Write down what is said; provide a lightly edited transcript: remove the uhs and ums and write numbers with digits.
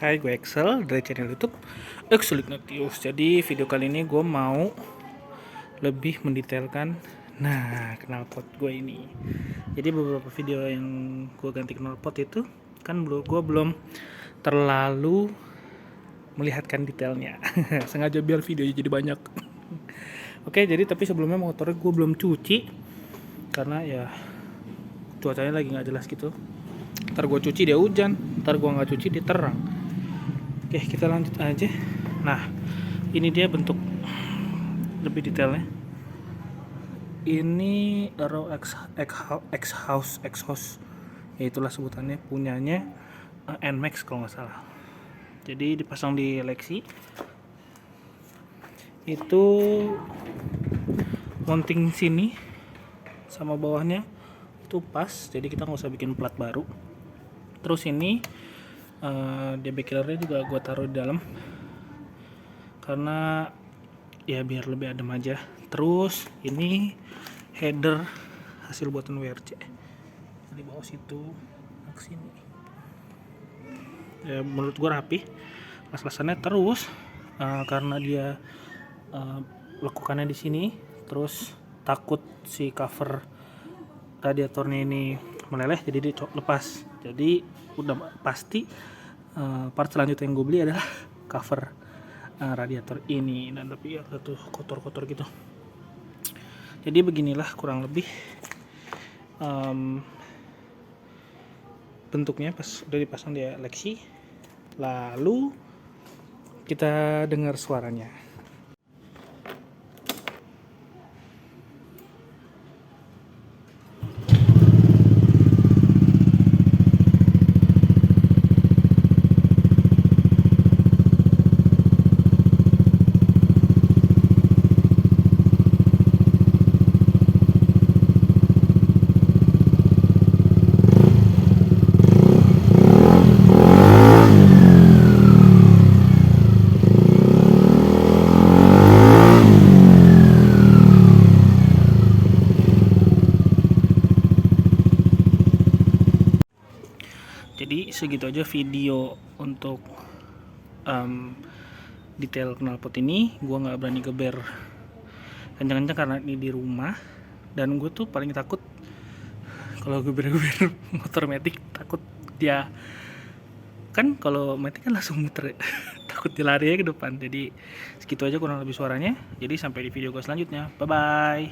Hai, gue Excel dari channel YouTube Excel Ignatius. Jadi video kali ini gue mau lebih mendetailkan knalpot gue ini. Jadi beberapa video yang gue ganti knalpot itu kan gue belum terlalu melihatkan detailnya. Sengaja biar videonya jadi banyak. Oke, jadi tapi sebelumnya motornya gue belum cuci karena ya cuacanya lagi nggak jelas gitu. Ntar gue cuci dia hujan, ntar gue nggak cuci dia terang. Oke, kita lanjut aja. Nah, ini dia bentuk lebih detailnya. Ini Aero exhaust, ya itulah sebutannya, punyanya NMAX kalau nggak salah. Jadi dipasang di Lexi. Itu mounting sini sama bawahnya itu pas, jadi kita nggak usah bikin plat baru. Terus ini DB killernya juga gue taruh di dalam karena ya biar lebih adem aja. Terus ini header hasil buatan WRC di bawah situ ke sini. Ya menurut gue rapi las-lasannya. Terus karena dia lekukannya di sini, terus takut si cover radiatornya ini meleleh jadi dia lepas. Jadi udah pasti part selanjutnya yang gue beli adalah cover radiator ini. Dan tapi ya satu kotor-kotor gitu. Jadi beginilah kurang lebih bentuknya pas udah dipasang di Lexi. Lalu kita dengar suaranya. Jadi segitu aja video untuk detail knalpot ini. Gue nggak berani geber kencang-kencang karena ini di rumah, dan gue tuh paling takut kalau geber-geber motor matic. Takut dia kan kalau matic kan langsung muter ya. Takut dia lari ke depan. Jadi segitu aja kurang lebih suaranya. Jadi sampai di video gue selanjutnya, bye bye.